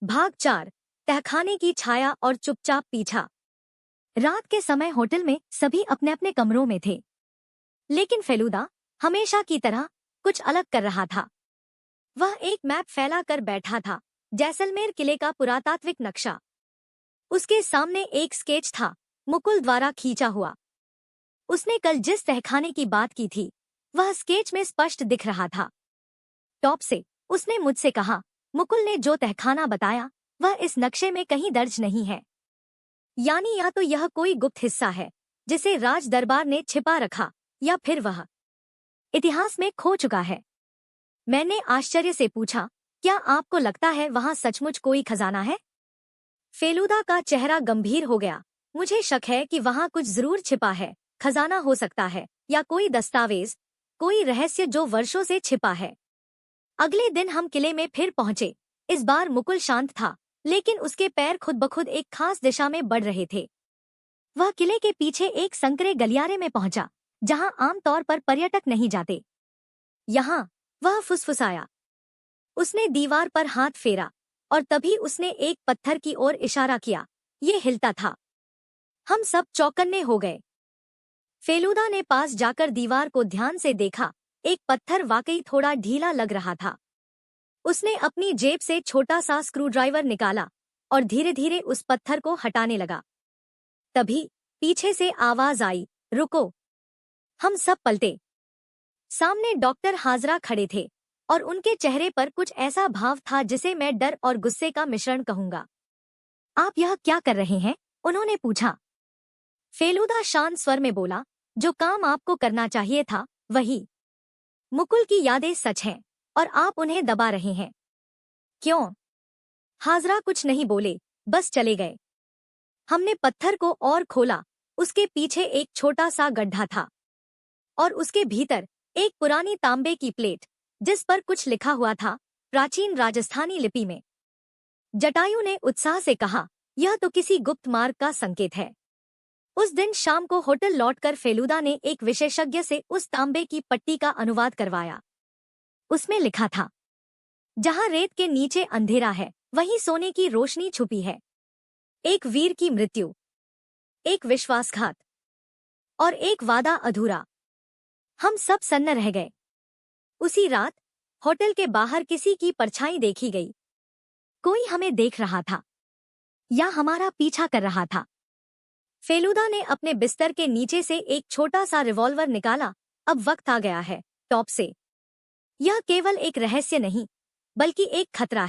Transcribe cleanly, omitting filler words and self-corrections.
भाग 4। तहखाने की छाया और चुपचाप पीछा। रात के समय होटल में सभी अपने अपने कमरों में थे, लेकिन फेलूदा हमेशा की तरह कुछ अलग कर रहा था। वह एक मैप फैला कर बैठा था, जैसलमेर किले का पुरातात्विक नक्शा। उसके सामने एक स्केच था, मुकुल द्वारा खींचा हुआ। उसने कल जिस तहखाने की बात की थी, वह स्केच में स्पष्ट दिख रहा था। टॉप से उसने मुझसे कहा, मुकुल ने जो तहखाना बताया वह इस नक्शे में कहीं दर्ज नहीं है। यानी या तो यह कोई गुप्त हिस्सा है जिसे राज दरबार ने छिपा रखा, या फिर वह इतिहास में खो चुका है। मैंने आश्चर्य से पूछा, क्या आपको लगता है वहां सचमुच कोई खजाना है? फेलूदा का चेहरा गंभीर हो गया। मुझे शक है कि वहां कुछ जरूर छिपा है। खजाना हो सकता है, या कोई दस्तावेज, कोई रहस्य जो वर्षों से छिपा है। अगले दिन हम किले में फिर पहुंचे। इस बार मुकुल शांत था, लेकिन उसके पैर खुद ब खुद एक खास दिशा में बढ़ रहे थे। वह किले के पीछे एक संकरे गलियारे में पहुंचा, जहां आमतौर पर पर्यटक नहीं जाते। यहाँ वह फुसफुसाया। उसने दीवार पर हाथ फेरा, और तभी उसने एक पत्थर की ओर इशारा किया। ये हिलता था। हम सब चौकन्ने हो गए। फेलूदा ने पास जाकर दीवार को ध्यान से देखा। एक पत्थर वाकई थोड़ा ढीला लग रहा था। उसने अपनी जेब से छोटा सा स्क्रूड्राइवर निकाला और धीरे धीरे उस पत्थर को हटाने लगा। तभी पीछे से आवाज आई, रुको। हम सब पलटे। सामने डॉक्टर हाजरा खड़े थे, और उनके चेहरे पर कुछ ऐसा भाव था जिसे मैं डर और गुस्से का मिश्रण कहूंगा। आप यह क्या कर रहे हैं? उन्होंने पूछा। फेलूदा शांत स्वर में बोला, जो काम आपको करना चाहिए था वही। मुकुल की यादें सच हैं, और आप उन्हें दबा रहे हैं। क्यों? हाजरा कुछ नहीं बोले, बस चले गए। हमने पत्थर को और खोला। उसके पीछे एक छोटा सा गड्ढा था, और उसके भीतर एक पुरानी तांबे की प्लेट, जिस पर कुछ लिखा हुआ था, प्राचीन राजस्थानी लिपि में। जटायु ने उत्साह से कहा, यह तो किसी गुप्त मार्ग का संकेत है। उस दिन शाम को होटल लौटकर फेलूदा ने एक विशेषज्ञ से उस तांबे की पट्टी का अनुवाद करवाया। उसमें लिखा था, जहां रेत के नीचे अंधेरा है, वहीं सोने की रोशनी छुपी है। एक वीर की मृत्यु, एक विश्वासघात, और एक वादा अधूरा। हम सब सन्न रह गए। उसी रात होटल के बाहर किसी की परछाई देखी गई। कोई हमें देख रहा था, या हमारा पीछा कर रहा था। फेलूदा ने अपने बिस्तर के नीचे से एक छोटा सा रिवॉल्वर निकाला। अब वक्त आ गया है, टॉप से। यह केवल एक रहस्य नहीं, बल्कि एक खतरा है।